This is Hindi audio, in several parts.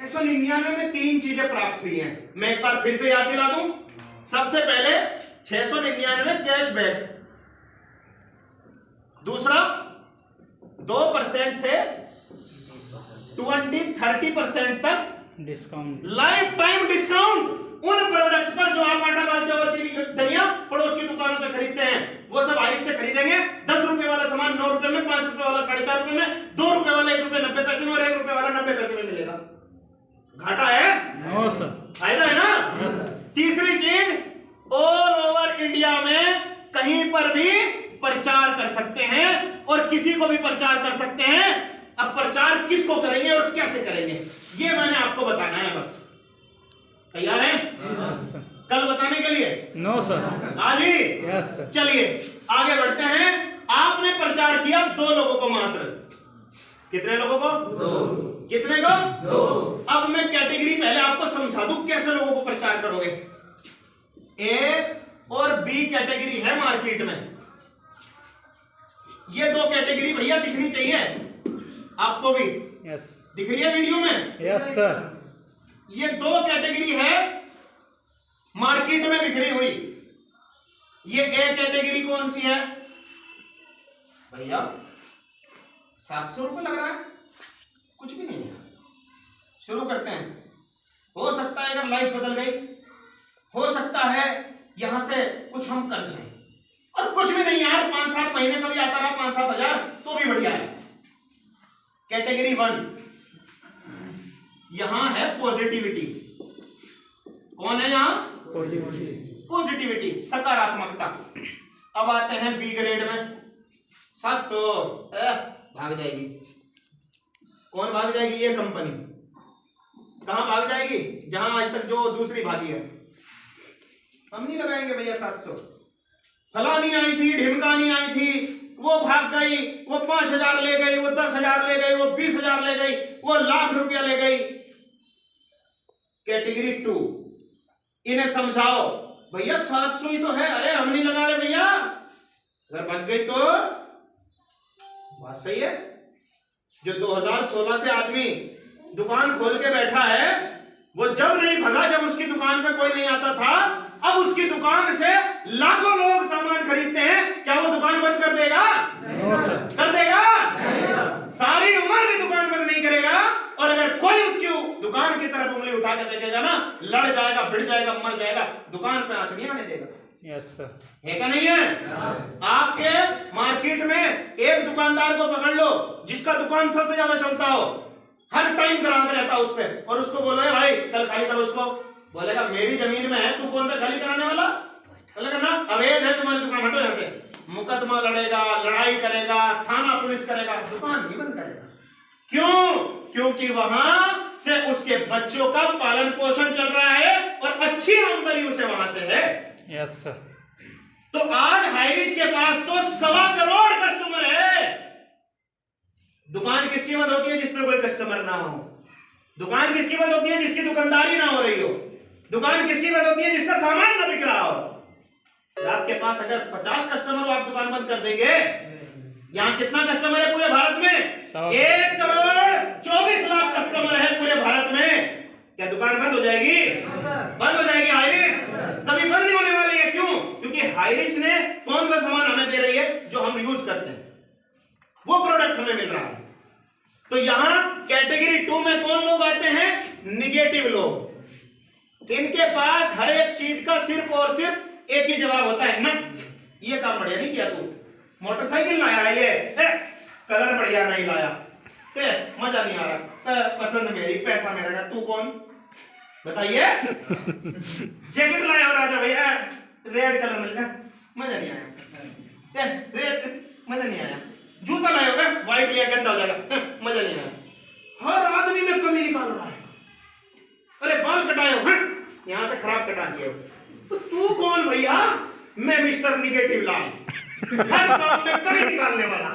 699 में 3 चीजें प्राप्त हुई हैं। मैं एक बार फिर से याद दिला दूं। सबसे पहले 699 कैशबैक, दूसरा 2% से 20-30% तक डिस्काउंट, लाइफ टाइम डिस्काउंट उन प्रोडक्ट पर जो आप आटा दाल चावल चीनी धनिया पड़ोस की दुकानों से खरीदते हैं। वो सब आइस से खरीदेंगे। 10 रुपए वाला सामान 9 रुपए में, 5 रुपए वाला 4.5 रुपए में, 2 रुपए वाला 1 रुपए 90 पैसे में और 1 रुपए वाला 90 पैसे में मिलेगा। घाटा है? No sir. फायदा है ना? Yes sir. तीसरी चीज, ऑल ओवर इंडिया में कहीं पर भी प्रचार कर सकते हैं और किसी को भी प्रचार कर सकते हैं। अब प्रचार किसको करेंगे और कैसे करेंगे, ये मैंने आपको बताना है। बस तैयार हैं? कल बताने के लिए? No sir. आज ही? Yes sir. चलिए आगे बढ़ते हैं। आपने प्रचार किया 2 लोगों को मात्र। कितने लोगों को? 2। कितने को? 2। अब मैं कैटेगरी पहले आपको समझा दूं कैसे लोगों को प्रचार करोगे। ए और बी कैटेगरी है मार्केट में। ये 2 कैटेगरी भैया दिखनी चाहिए आपको भी। यस। दिख रही है वीडियो में? Yes sir. ये 2 कैटेगरी है मार्केट में बिखरी हुई। ये ए कैटेगरी कौन सी है भैया? 700 रुपए लग रहा है, कुछ भी नहीं है। शुरू करते हैं। हो सकता है अगर लाइफ बदल गई, हो सकता है यहां से कुछ हम कर जाएं, और कुछ भी नहीं यार, 5-7 महीने का भी आता रहा 5-7 हजार तो भी बढ़िया है। कैटेगरी 1 यहां है पॉजिटिविटी। कौन है यहां? पॉजिटिविटी, सकारात्मकता। अब आते हैं बी ग्रेड में। 700 भाग जाएगी। कौन भाग जाएगी? ये कंपनी। कहां भाग जाएगी? जहां आज तक जो दूसरी भागी है। हम नहीं लगाएंगे भैया 700। फलानी आई थी, ढिमकानी आई थी, वो भाग गई, वो 5,000 ले गई, वो 10,000 ले गई, वो 20,000 ले गई, वो लाख रुपया ले गई। कैटेगरी 2, इन्हें समझाओ भैया 700 ही तो है। अरे हम नहीं लगा रहे भैया। अगर भाग गई तो बात सही है। जो 2016 से आदमी दुकान खोल के बैठा है, वो जब नहीं भगा जब उसकी दुकान पे कोई नहीं आता था। अब उसकी दुकान से लाखों लोग सामान खरीदते हैं, क्या वो दुकान बंद कर देगा? कर देगा? सारी उम्र भी दुकान बंद नहीं करेगा। और अगर कोई उसकी दुकान की तरफ उंगली उठा के देखेगा ना, लड़ जाएगा, भिड़ जाएगा, मर जाएगा। दुकान पे आंच नहीं आने देगा। Yes sir. है क्या नहीं है? आपके मार्केट में एक दुकानदार को पकड़ लो जिसका दुकान सबसे ज्यादा चलता हो, हर टाइम ग्राहक रहता उस पे, और उसको बोलो भाई कल खाली करो उसको। बोलेगा मेरी जमीन में है, तू कौन पे खाली कराने वाला? बोलेगा ना अवैध है तुम्हारी दुकान, हटो यहाँ से। मुकदमा लड़ेगा, लड़ाई करेगा, थाना पुलिस करेगा, दुकान नहीं बंद करेगा। क्यों? क्योंकि वहां से उसके बच्चों का पालन पोषण चल रहा है और अच्छी आमदनी उसे वहां से है। Yes sir. तो आज हाईरिच के पास तो 1.25 करोड़ कस्टमर है। दुकान किसकी बंद होती है? जिसमें कोई कस्टमर ना हो। दुकान किसकी बंद होती है? जिसकी दुकानदारी ना हो रही हो। दुकान किसकी बंद होती है? जिसका सामान ना बिक रहा हो। आपके पास अगर 50 कस्टमर हो, आप दुकान बंद कर देंगे। यहाँ कितना कस्टमर है पूरे भारत में? 1 करोड़ 24 लाख कस्टमर है पूरे भारत में। क्या दुकान बंद हो जाएगी? बंद हो जाएगी हाईरिच? कभी बंद नहीं होने वाली है। क्यों? क्योंकि हाईरिच ने कौन सा सामान हमें दे रही है? जो हम यूज करते हैं, वो प्रोडक्ट हमें मिल रहा है। तो यहां कैटेगरी 2 में कौन लोग आते हैं? निगेटिव लोग। इनके पास हर एक चीज का सिर्फ और सिर्फ एक ही जवाब होता है, ना ये काम बढ़िया नहीं किया तू, मोटरसाइकिल लाया है ये, कलर बढ़िया नहीं लाया, मजा नहीं आ रहा, पसंद मेरी, पैसा मेरा का, तू कौन बताइए? जैकेट लाया हो राजा भैया, रेड कलर मिल गया, मजा नहीं आया, रेड मजा नहीं आया। जूता लाया होगा, व्हाइट लिया गंदा हो जाएगा, मजा नहीं आया। हर आदमी में कमी निकाल रहा है। अरे बाल कटाए हो, यहां से खराब कटा दिए हो, तो तू कौन भैया? मैं मिस्टर निगेटिव लाल, हर काम में कमी निकालने वाला।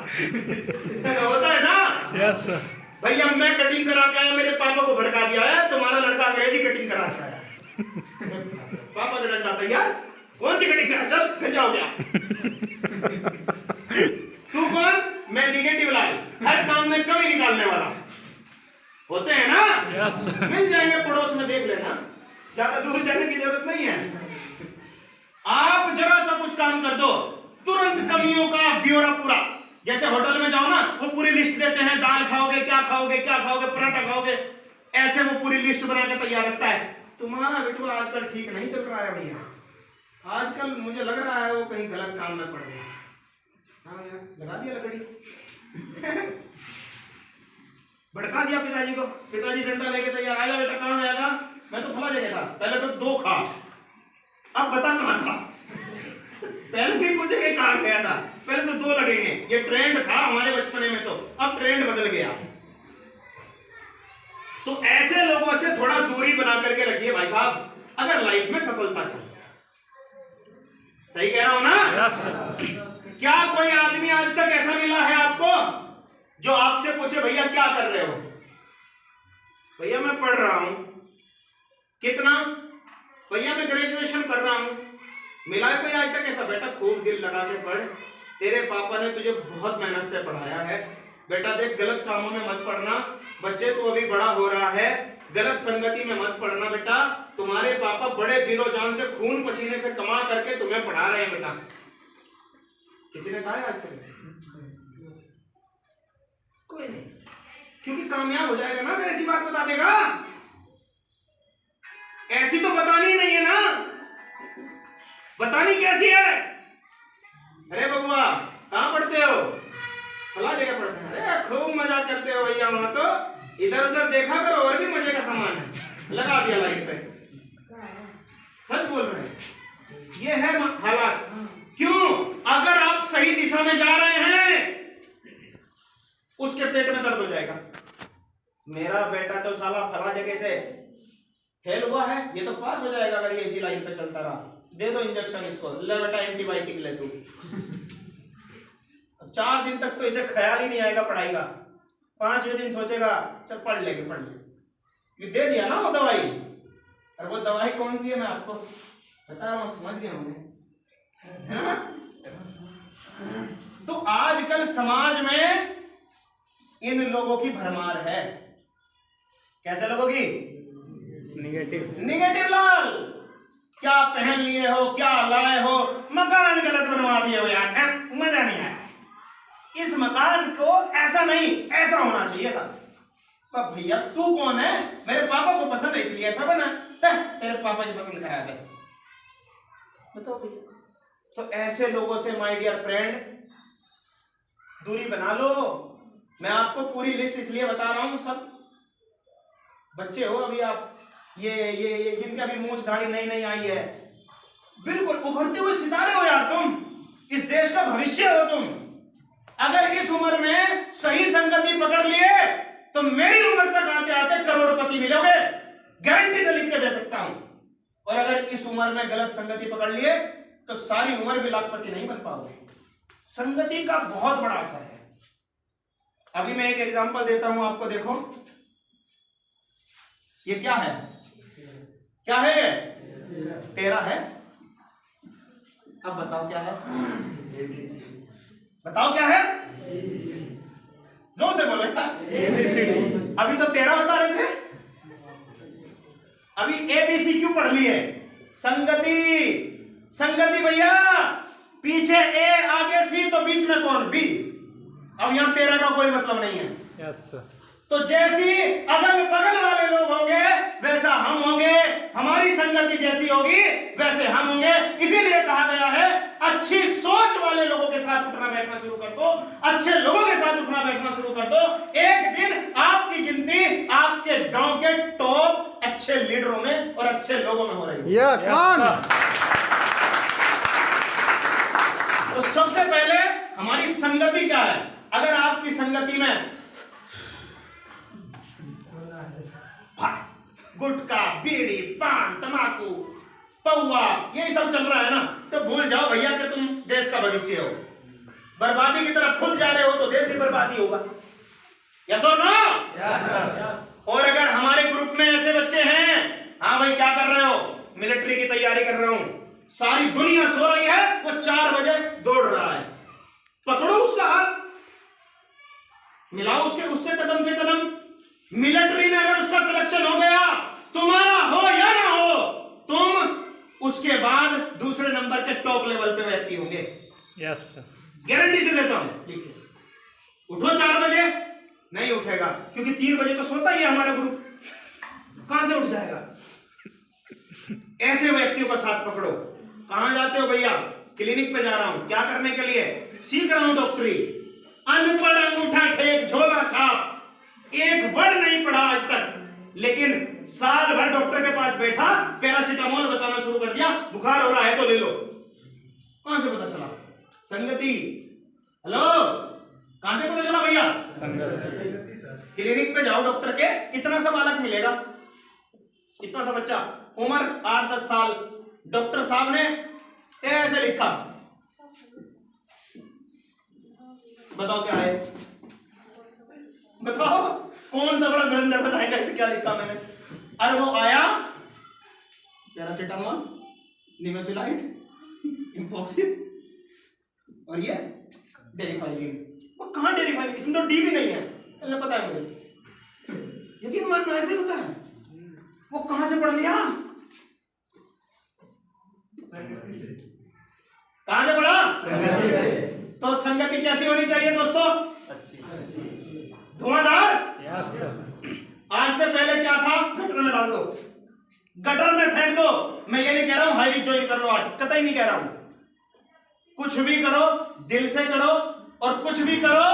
होता है ना? Yes sir. भैया मैं कटिंग करा के आया, मेरे पापा को भड़का दिया है, तुम्हारा लड़का अंग्रेजी कटिंग करा के आया। पापा का डंडा तैयार, कौन सी कटिंग करा? चल गंजा हो गया। तू कौन? मैं निगेटिव लाल, हर काम में कमी निकालने वाला। होते हैं ना? Yes sir. मिल जाएंगे पड़ोस में, देख लेना, ज्यादा दूर जाने की जरूरत नहीं है। आप जरा सा कुछ काम कर दो, तुरंत कमियों का ब्यौरा पूरा, जैसे होटल में जाओ ना, वो पूरी लिस्ट देते हैं, दाल खाओगे, क्या खाओगे, क्या खाओगे, पराठा खाओगे, ऐसे वो पूरी लिस्ट बना के तैयार रखता है। तुम्हारा बेटू आजकल ठीक नहीं चल रहा है भैया, आजकल मुझे लग रहा है वो कहीं गलत काम में पड़ गया। हाँ यार, लगा दिया लकड़ी भड़का दिया पिताजी को, पिताजी डंडा लेके तैयार, आया बेटा, कहाँ गया था? मैं तो फला जगह था। पहले तो 2 खा, अब बता कहाँ था। पहले भी पूछे कि कहाँ गया था, पहले तो 2 लगेंगे। ये ट्रेंड था हमारे बचपने में, तो अब ट्रेंड बदल गया। तो ऐसे लोगों से थोड़ा दूरी बना करके रखिए भाई साहब, अगर लाइफ में सफलता चाहिए। सही कह रहा हूं ना? Yes sir. क्या कोई आदमी आज तक ऐसा मिला है आपको जो आपसे पूछे भैया क्या कर रहे हो? भैया मैं पढ़ रहा हूं। कितना? भैया मैं ग्रेजुएशन कर रहा हूं। मिला है कोई आज तक ऐसा? बेटा खूब दिल लगा के पढ़, तेरे पापा ने तुझे बहुत मेहनत से पढ़ाया है। बेटा देख, गलत कामों में मत पड़ना, बच्चे तू अभी बड़ा हो रहा है, गलत संगति में मत पड़ना बेटा। तुम्हारे पापा बड़े दिलो जान से खून पसीने से कमा करके तुम्हें पढ़ा रहे हैं बेटा। किसी ने कहा है आज तक? कोई नहीं, क्योंकि कामयाब हो जाएगा ना अगर ऐसी बात बता देगा। ऐसी तो बतानी नहीं है ना, बतानी कैसी है? अरे बबुआ कहां पढ़ते हो? फला जगह पढ़ते हैं। अरे खूब मजा करते हो भैया, वहां तो इधर उधर देखा करो, और भी मजे का सामान है। लगा दिया लाइन पे। सच बोल रहे हैं, ये है हालात। क्यों? अगर आप सही दिशा में जा रहे हैं, उसके पेट में दर्द हो जाएगा। मेरा बेटा तो साला फला जगह से फेल हुआ है, ये तो पास हो जाएगा अगर ये इसी लाइन पे चलता रहा। दे दो इंजेक्शन इसको, ले बेटा एंटीबायोटिक ले तू। 4 दिन तक तो इसे ख्याल ही नहीं आएगा पढ़ाई का। 5वें दिन सोचेगा चल पढ़ लेंगे, पढ़ ले। ये दे दिया ना वो दवाई, और वो दवाई कौन सी है मैं आपको बता रहा हूं, समझ गए होंगे। तो आजकल समाज में इन लोगों की भरमार है। कैसे लोगों की? निगेटिव लाल। क्या पहन लिए हो, क्या लाए हो, मकान गलत बनवा दिए हो यार, मजा नहीं आया। इस मकान को ऐसा नहीं ऐसा होना चाहिए था। पर भैया तू कौन है? मेरे पापा को पसंद है इसलिए ऐसा बना। तेरे पापा की पसंद खराब है, बताओ भैया। तो ऐसे लोगों से माय डियर फ्रेंड दूरी बना लो। मैं आपको पूरी लिस्ट इसलिए बता रहा हूं, सब बच्चे हो अभी आप, ये जिनके अभी मूंछ दाढ़ी नई आई है, बिल्कुल उभरते हुए सितारे हो यार तुम, इस देश का भविष्य हो तुम। अगर इस उम्र में सही संगति पकड़ लिए तो मेरी उम्र तक आते आते करोड़पति मिलोगे, गारंटी से लिख के दे सकता हूं। और अगर इस उम्र में गलत संगति पकड़ लिए तो सारी उम्र भी लाखपति नहीं बन पाओगे। संगति का बहुत बड़ा असर है। अभी मैं एक एग्जांपल देता हूं आपको, देखो ये क्या है? क्या है? तेरा है। अब बताओ क्या है? बताओ क्या है? जोर से बोलो। अभी तो 13 बता रहे थे, अभी ABC क्यों पढ़ लिए? संगति। संगति भैया, पीछे A आगे C तो बीच में कौन? B। अब यहां 13 का कोई मतलब नहीं है। Yes sir. तो जैसी अगल बगल वाले लोग होंगे वैसा हम होंगे, हमारी संगति जैसी होगी वैसे हम होंगे। इसीलिए कहा गया है अच्छी सोच वाले लोगों के साथ उठना बैठना शुरू कर दो, अच्छे लोगों के साथ उठना बैठना शुरू कर दो। एक दिन आपकी गिनती आपके गांव के टॉप अच्छे लीडरों में और अच्छे लोगों में हो रही है। यस मान। तो सबसे पहले हमारी संगति क्या है? अगर आपकी संगति में गुटखा, बीड़ी, पान, तंबाकू, पौवा यही सब चल रहा है ना, तो भूल जाओ भैया कि तुम देश का भविष्य हो। बर्बादी की तरफ खुद जा रहे हो तो देश भी बर्बादी होगा। यस और नो? और अगर हमारे ग्रुप में ऐसे बच्चे हैं, हाँ भाई क्या कर रहे हो? मिलिट्री की तैयारी कर रहा हूं, सारी दुनिया सो रही है, वो 4 बजे दौड़ रहा है, पकड़ो उसका हाथ, मिलाओ उसके उससे कदम से कदम। मिलिट्री में अगर उसका सिलेक्शन हो गया, तुम्हारा हो या ना हो, तुम उसके बाद दूसरे नंबर के टॉप लेवल पे व्यक्ति होंगे। Yes sir. गारंटी से देता हूं। ठीक है, उठो 4 बजे, नहीं उठेगा क्योंकि 3 बजे तो सोता ही है हमारा ग्रुप, कहां से उठ जाएगा। ऐसे व्यक्तियों का साथ पकड़ो। कहां जाते हो भैया? क्लिनिक पे जा रहा हूं। क्या करने के लिए? सीख रहा हूं डॉक्टरी। अनपढ़, अंगूठा टेक, झोला छाप, एक वर्ड नहीं पढ़ा आज तक, लेकिन साल भर डॉक्टर के पास बैठा, पैरासीटामोल बताना शुरू कर दिया, बुखार हो रहा है तो ले लो। कहां से पता चला? संगति। हेलो, कहां से पता चला भैया? क्लिनिक पे जाओ डॉक्टर के, इतना सा बालक मिलेगा, इतना सा बच्चा, उम्र 8-10 साल। डॉक्टर साहब ने ऐसे लिखा, बताओ क्या है? बताओ कौन सा बड़ा धुरंधर बताएगा इसे क्या लिखा मैंने? अरे वो आया, पैरासीटामोल, निमेसुलाइट, इंपॉक्सिन और ये डेरिफाइलिन। वो कहां डेरिफाइलिन? इसमें तो डी भी नहीं है, मुझे पता है मुझे। यकीन मानना ऐसे होता है। वो कहां से पढ़ लिया? कहां से पढ़ा? तो संगति कैसी होनी चाहिए दोस्तों? धुआंधार। आज से पहले क्या था? गटर में डाल दो, गटर में फेंक दो। मैं ये नहीं कह रहा हूं हाईली ज्वाइन कर लो, आज कतई नहीं कह रहा हूं। कुछ भी करो दिल से करो, और कुछ भी करो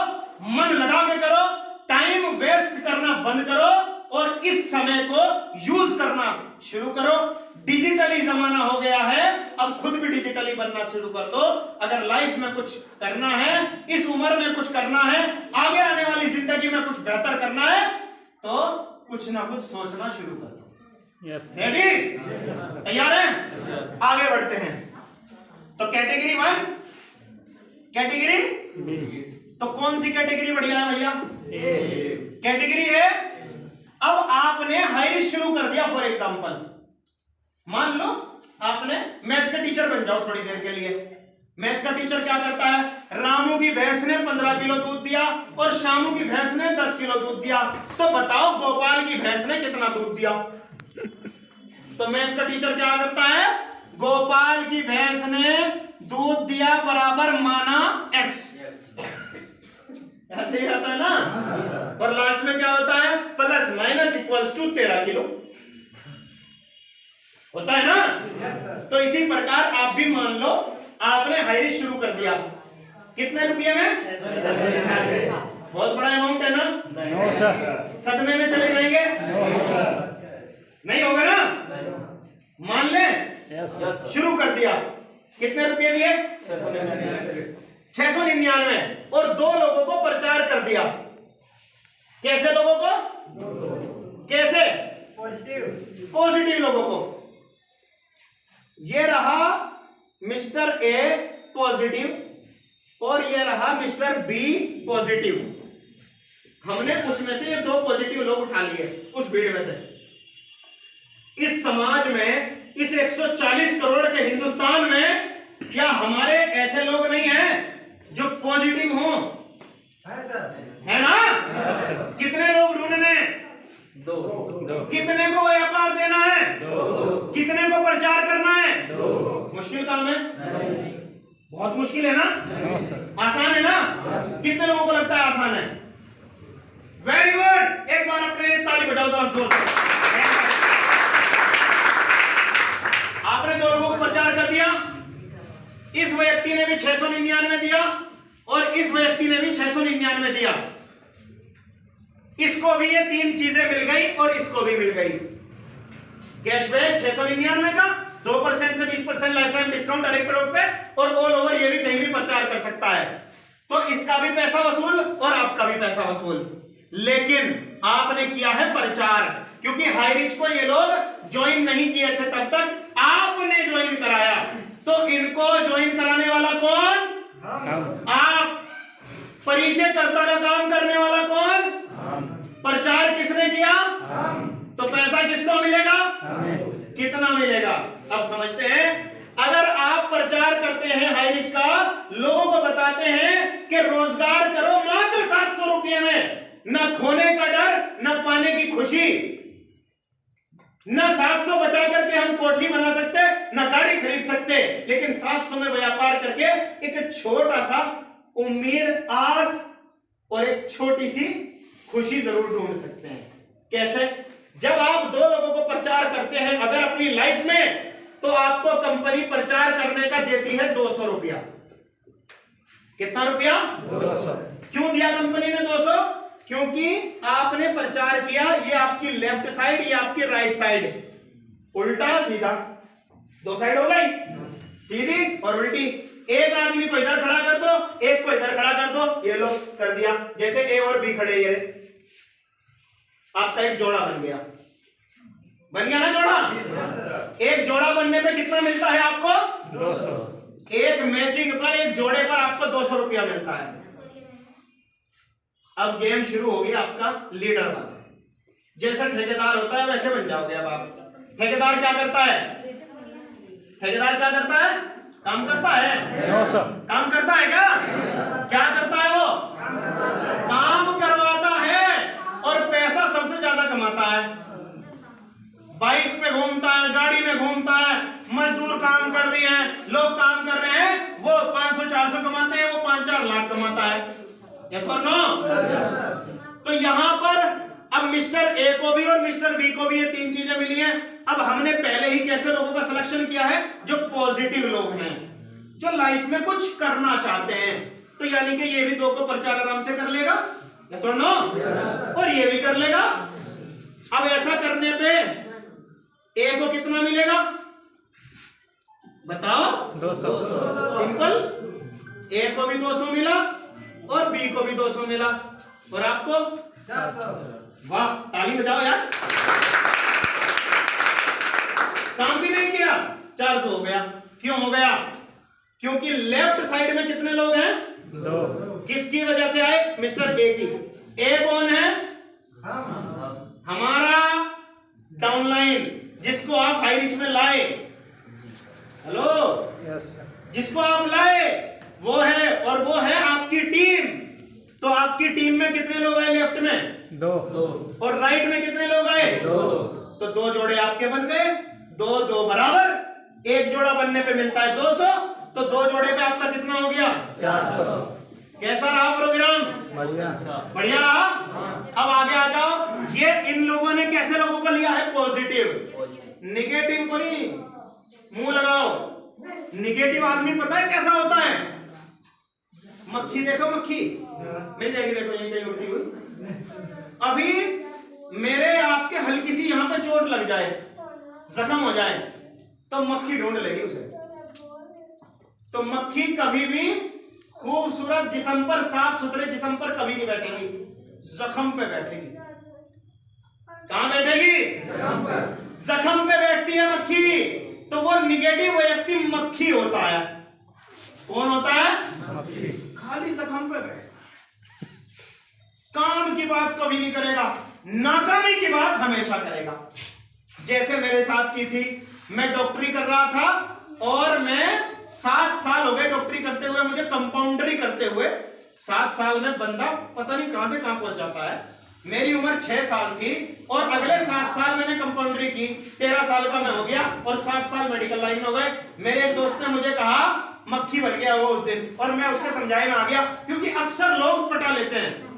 मन लगा के करो। टाइम वेस्ट करना बंद करो और इस समय को यूज करना शुरू करो। डिजिटली जमाना हो गया है, अब खुद भी डिजिटली बनना शुरू कर दो। अगर लाइफ में कुछ करना है, इस उम्र में कुछ करना है, आगे आने वाली जिंदगी में कुछ बेहतर करना है, तो कुछ ना कुछ सोचना शुरू कर दो। रेडी? तैयार हैं? आगे बढ़ते हैं। तो कैटेगरी 1, कैटेगरी तो कौन सी कैटेगरी बढ़िया है भैया? Category A. अब आपने हाई रिस्क शुरू कर दिया। फॉर एग्जांपल मान लो आपने मैथ के टीचर बन जाओ थोड़ी देर के लिए। मैथ का टीचर क्या करता है? रामू की भैंस ने 15 किलो दूध दिया और शामू की भैंस ने 10 किलो दूध दिया, तो बताओ गोपाल की भैंस ने कितना दूध दिया? तो मैथ का टीचर क्या करता है? गोपाल की भैंस ने दूध दिया बराबर माना x, ऐसे ही आता है ना। और लास्ट में क्या होता है? Plus minus equals to 13 kilo होता है ना। तो इसी प्रकार आप भी मान लो आपने हाई रिस्क शुरू कर दिया। कितने रुपये में? बहुत बड़ा अमाउंट है ना? No sir. सदमे में चले जाएंगे? नहीं होगा ना? मान ले। Yes sir. शुरू कर दिया। कितने रुपये दिए? 699। और 2 लोगों को प्रचार कर दिया। कैसे लोगों को? कैसे? पॉजिटिव लोगों को। ये रहा मिस्टर ए पॉजिटिव और ये रहा मिस्टर बी पॉजिटिव। हमने उसमें से ये 2 पॉजिटिव लोग उठा लिए उस भीड़ में से। इस समाज में, इस 140 करोड़ के हिंदुस्तान में, क्या हमारे ऐसे लोग नहीं हैं जो पॉजिटिव हो? है ना? कितने लोग ढूंढने? 2। कितने को व्यापार देना है? 2। कितने को प्रचार करना है? 2। मुश्किल काम है? बहुत मुश्किल है ना? No sir. आसान है ना? कितने लोगों को लगता है आसान है? Very good. एक बार अपने ताली बजाओ जरा जोर से। आपने 2 लोगों को प्रचार कर दिया। इस व्यक्ति ने भी 699 दिया और इस व्यक्ति ने भी 699 दिया। इसको भी ये 3 चीजें मिल गई और इसको भी मिल गई। कैशबैक 699 का, 2% से 20% लाइफ टाइम डिस्काउंट हर एक प्रोडक्ट पे, और ऑल ओवर ये भी कहीं भी प्रचार कर सकता है। तो इसका भी पैसा वसूल और आपका भी पैसा वसूल। लेकिन आपने किया है प्रचार, क्योंकि हाई रिच को ये लोग ज्वाइन नहीं किए थे तब तक, आपने ज्वाइन कराया। तो इनको ज्वाइन कराने वाला कौन? आप। परिचय कर्ता का काम करने वाला कौन? प्रचार किसने किया? तो पैसा किसको मिलेगा? कितना मिलेगा? अब समझते हैं। अगर आप प्रचार करते हैं हाई रिच का, लोगों को बताते हैं कि रोजगार करो मात्र 700 रुपये में, न खोने का डर न पाने की खुशी, ना 700 बचा करके हम कोठी बना सकते, ना गाड़ी खरीद सकते, लेकिन 700 में व्यापार करके एक छोटा सा उम्मीद, आस और एक छोटी सी खुशी जरूर ढूंढ सकते हैं। कैसे? जब आप दो लोगों को प्रचार करते हैं अगर अपनी लाइफ में, तो आपको कंपनी प्रचार करने का देती है 200 रुपया। कितना रुपया? 200। क्यों दिया कंपनी ने 200? क्योंकि आपने प्रचार किया, ये आपकी लेफ्ट साइड, ये आपकी राइट साइड, उल्टा सीधा, दो साइड हो गई, सीधी और उल्टी। एक आदमी को इधर खड़ा कर दो, एक को इधर खड़ा कर दो, ये लो कर दिया। जैसे ए और बी खड़े, ये आपका एक जोड़ा बन गया। बन गया ना जोड़ा? एक जोड़ा बनने पे कितना मिलता है आपको? 200। एक मैचिंग पर, एक जोड़े पर आपको 200 रुपया मिलता है। अब गेम शुरू हो गया आपका लीडर वाला। जैसा ठेकेदार होता है वैसे बन जाओगे अब आप। ठेकेदार क्या करता है? ठेकेदार क्या करता है? काम करता है। 900। काम करता है क्या? क्या करता है वो? काम करवाता है और पैसा सबसे ज्यादा कमाता है। बाइक पे घूमता है, गाड़ी में घूमता है, मजदूर काम कर रही हैं, लोग काम कर रहे हैं, वो 500-400 कमाते हैं, वो 5-4 लाख कमाता है। यस और नो? तो यहां पर अब मिस्टर ए को भी और मिस्टर बी को भी ये तीन चीजें मिली हैं। अब हमने पहले ही कैसे लोगों का सिलेक्शन किया है? जो पॉजिटिव लोग हैं, जो लाइफ में कुछ करना चाहते हैं। तो यानी कि ये भी दो को प्रचार आराम से कर लेगा, यस और नो? और ये भी कर लेगा। अब ऐसा करने पे ए को कितना मिलेगा बताओ? 200। सिंपल। ए को भी 200 मिला और बी को भी 200 मिला, और आपको? वाह, ताली बजाओ यार। काम भी नहीं किया, 400 हो गया। क्यों हो गया? क्योंकि लेफ्ट साइड में कितने लोग हैं? 2। किसकी वजह से आए? मिस्टर ए की। ए कौन है? हमारा डाउनलाइन, जिसको आप हाई रिच में लाए। Hello, yes. जिसको आप लाए वो है, और वो है आपकी टीम। तो आपकी टीम में कितने लोग आए लेफ्ट में? 2। और राइट में कितने लोग आए? 2। तो दो जोड़े आपके बन गए, 2-2 बराबर। एक जोड़ा बनने पे मिलता है 200, तो दो जोड़े पे आपका कितना हो गया? 400। कैसा रहा प्रोग्राम? बढ़िया। बढ़िया रहा। अब आगे आ जाओ। ये इन लोगों ने कैसे लोगों को लिया है? पॉजिटिव। निगेटिव को नहीं, मुंह लगाओ। निगेटिव आदमी पता है कैसा होता है? मक्खी देखो, मक्खी मिल जाएगी, देखो यहीं कहीं उड़ती हुई। अभी मेरे आपके हल्की सी यहां पे चोट लग जाए, जख्म हो जाए, तो मक्खी ढूंढ लेगी उसे। तो मक्खी कभी भी खूबसूरत जिस्म पर, साफ सुथरे जिस्म पर कभी नहीं बैठेगी, जख्म पे बैठेगी। कहां बैठेगी? जख्म पे बैठती है मक्खी। तो वो निगेटिव व्यक्ति मक्खी होता है। कौन होता है? मक्खी। खाली जख्म पे बैठता है, काम की बात कभी नहीं करेगा, नाकामी की बात हमेशा करेगा। जैसे मेरे साथ की थी, मैं डॉक्टरी कर रहा था और मैं 7 साल हो गए डॉक्टरी करते हुए, मुझे कंपाउंडरी करते हुए। 7 साल में बंदा पता नहीं कहां से कहां पहुंच जाता है। मेरी उम्र 6 साल थी और अगले 7 साल मैंने कंपाउंडरी की, 13 साल का मैं हो गया और 7 साल मेडिकल लाइन में हो गए। मेरे एक दोस्त ने मुझे कहा मक्खी बन गया वो उस दिन, और मैं उसके समझाए में आ गया, क्योंकि अक्सर लोग पटा लेते हैं।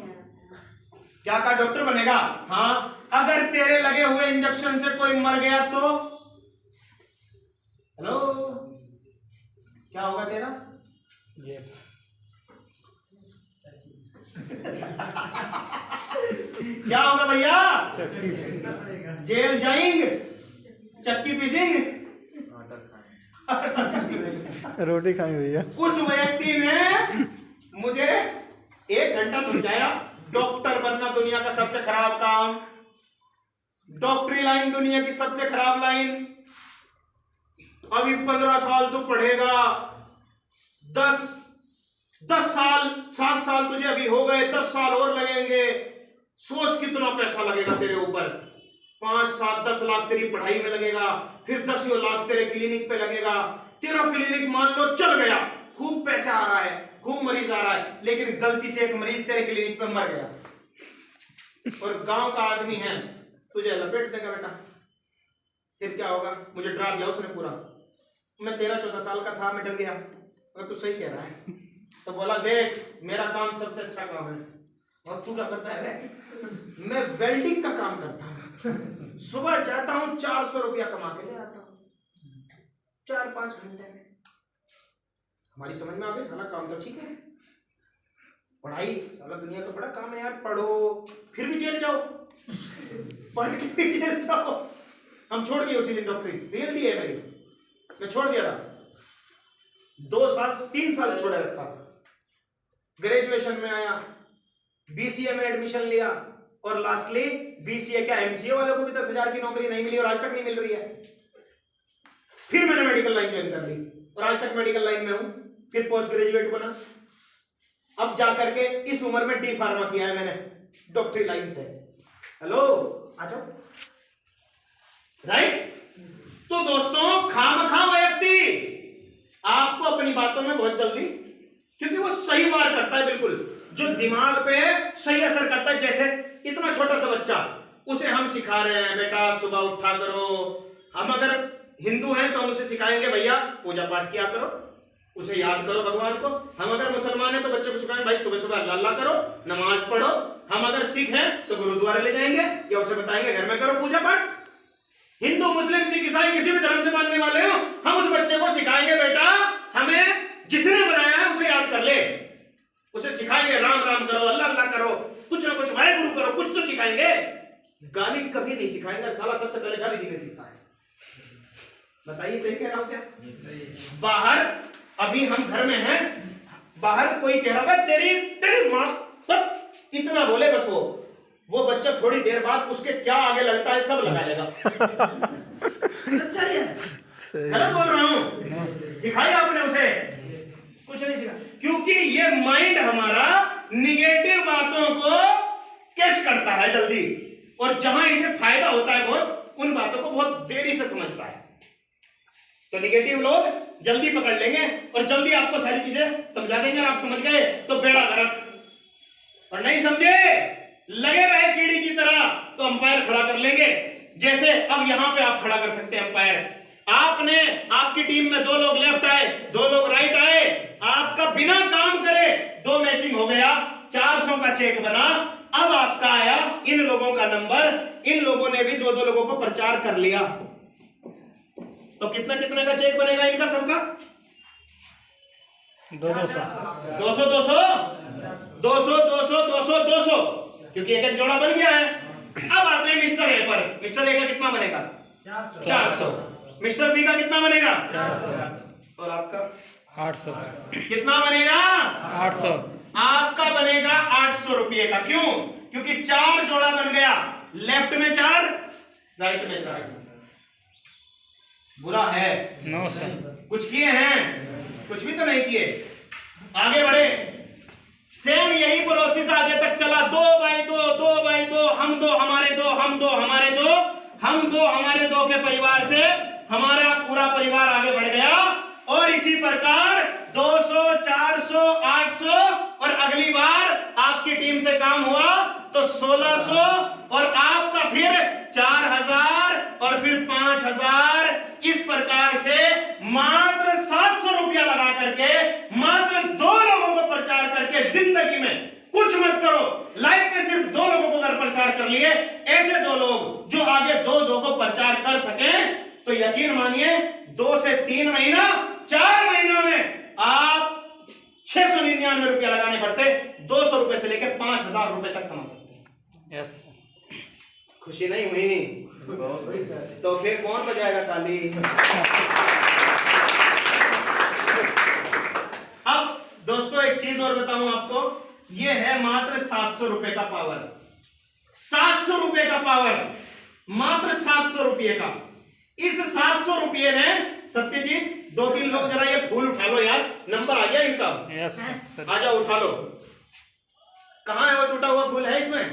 क्या कहा? डॉक्टर बनेगा? हाँ, अगर तेरे लगे हुए इंजेक्शन से कोई मर गया तो? हेलो, क्या होगा तेरा? ये क्या होगा भैया? चक्की। जेल जाएंगे, चक्की पीसेंगे, रोटी खाई भैया। उस व्यक्ति ने मुझे 1 घंटा समझाया, डॉक्टर बनना दुनिया का सबसे खराब काम, डॉक्टरी लाइन दुनिया की सबसे खराब लाइन। अभी 15 साल तू पढ़ेगा, 10 साल 7 साल तुझे अभी हो गए, 10 साल और लगेंगे। सोच कितना पैसा लगेगा तेरे ऊपर। 5, 7, 10 लाख तेरी पढ़ाई में लगेगा, फिर 10 लाख तेरे क्लिनिक पे लगेगा। तेरा क्लिनिक मान लो चल गया, खूब पैसा आ रहा है, खूब मरीज आ रहा है, लेकिन गलती से एक मरीज तेरे क्लिनिक पे मर गया और गांव का आदमी है, तुझे लपेट देगा बेटा। फिर क्या होगा? मुझे डरा दिया उसने पूरा। मैं 13-14 साल का था, मैं डर गया। अगर तू सही कह रहा है तो बोला देख मेरा काम सबसे अच्छा काम है। और तू क्या करता है? मैं वेल्डिंग का काम करता हूँ। सुबह जाता हूँ 400 रुपया कमा के ले आता हूँ 4-5 घंटे में। हमारी समझ में आ गई साला काम तो ठीक है, पढ़ाई साला दुनिया का बड़ा काम है यार। पढ़ो फिर भी जेल जाओ, पढ़ के भी जेल जाओ। हम छोड़ दिए उसी दिन डॉक्टरी, रियलिटी है मेरी। मैं छोड़ दिया था 3 साल छोड़ा रखा। ग्रेजुएशन में आया, बीसीए में एडमिशन लिया और लास्टली बीसीए क्या एमसीए वालों को भी 10,000 की नौकरी नहीं मिली और आज तक नहीं मिल रही है। फिर मैंने मेडिकल लाइन ज्वाइन कर ली और आज तक मेडिकल लाइन में हूं। फिर पोस्ट ग्रेजुएट बना, अब जाकर के इस उम्र में डी फार्मा किया है मैंने डॉक्टरी लाइन से। हेलो आ जाओ, राइट। तो दोस्तों खामखा व्यक्ति आपको अपनी बातों में बहुत जल्दी, क्योंकि वो सही वार करता है बिल्कुल, जो दिमाग पे सही असर करता है। जैसे इतना छोटा सा बच्चा, उसे हम सिखा रहे हैं बेटा सुबह उठा करो। हम अगर हिंदू हैं तो हम उसे सिखाएंगे भैया पूजा पाठ किया करो, उसे याद करो भगवान को। हम अगर मुसलमान हैं तो बच्चों को सिखाएंगे भाई सुबह सुबह अल्लाह अल्लाह करो, नमाज पढ़ो। हम अगर सिख हैं तो गुरुद्वारे ले जाएंगे या उसे बताएंगे घर में करो पूजा पाठ। हिंदू मुस्लिम सिख ईसाई किसी भी धर्म से मानने वाले हो, हम उस बच्चे को सिखाएंगे बेटा हमें जिसने बनाया है उसे याद कर ले। उसे सिखाएंगे राम राम करो, अल्लाह अल्लाह करो, कुछ ना कुछ वाहेगुरु करो, कुछ तो सिखाएंगे। गाली कभी नहीं सिखाएंगे। साला सबसे पहले गाली देने सीखता है। बताइए सही कह रहा हूं क्या? बाहर अभी हम घर में हैं, बाहर कोई कह रहा है तेरी मां, इतना बोले बस वो बच्चा थोड़ी देर बाद उसके क्या आगे लगता है सब लगा लेगा। अच्छा है, गलत बोल रहा हूं? सिखाया आपने उसे? कुछ नहीं सिखा, क्योंकि ये माइंड हमारा निगेटिव बातों को कैच करता है जल्दी, और जहां इसे फायदा होता है बहुत, उन बातों को बहुत देरी से समझता है। तो निगेटिव लोग जल्दी पकड़ लेंगे और जल्दी आपको सारी चीजें समझा देंगे, और आप समझ गए तो बेड़ा गर्क, और नहीं समझे लगे रहे कीड़ी की तरह तो अंपायर खड़ा कर लेंगे। जैसे अब यहां पे आप खड़ा कर सकते हैं अंपायर। आपने आपकी टीम में 2 लोग लेफ्ट आए, 2 लोग राइट आए, आपका बिना काम करे 2 मैचिंग हो गया, 400 का चेक बना। अब आपका आया इन लोगों का नंबर, इन लोगों ने भी 2-2 लोगों को प्रचार कर लिया, तो कितना कितना का चेक बनेगा इनका सबका? 200, क्योंकि एक एक जोड़ा बन गया है। अब आते हैं मिस्टर ए पर। मिस्टर ए का कितना बनेगा? 400। मिस्टर बी का कितना बनेगा? 400। और आपका 800। कितना बनेगा? 800। आपका बनेगा 800 रुपये का। क्यों? क्योंकि 4 जोड़ा बन गया, लेफ्ट में 4 राइट में 4। बुरा है? No sir. कुछ किए हैं? कुछ भी तो नहीं किए। आगे बढ़े, सेम यही प्रोसेस आगे तक चला। 2x2, 2x2, हम 2 हमारे 2, हम 2 हमारे 2, हम 2 हमारे 2 के परिवार से हमारा पूरा परिवार आगे बढ़ गया। और इसी प्रकार 200, 400, 800, और अगली बार आपकी टीम से काम हुआ तो 1600, और आपका फिर 4000, और फिर 5000। इस प्रकार से मात्र 700 रुपया लगा करके, मात्र 2 लोगों को प्रचार करके, जिंदगी में कुछ मत करो, लाइफ में सिर्फ 2 लोगों को अगर प्रचार कर लिए, ऐसे 2 लोग जो आगे 2 को प्रचार कर सके, तो यकीन मानिए 2 से 3 महीना, 4 महीनों में आप 699 रुपया लगाने पर से 200 रुपए से लेकर 5000 रुपए तक कमा सकते हैं। यस। खुशी नहीं हुई तो फिर कौन बजाएगा ताली? अब दोस्तों एक चीज और बताऊं आपको, यह है मात्र 700 रुपए का पावर। 700 रुपए का पावर, मात्र 700 रुपए का। इस 700 रुपये ने, सत्यजीत 2-3 लोग जरा ये फूल उठा लो यार, नंबर आ गया इनका। Yes sir. आ जाओ उठा लो। कहाँ है वो टूटा हुआ फूल? है इसमें?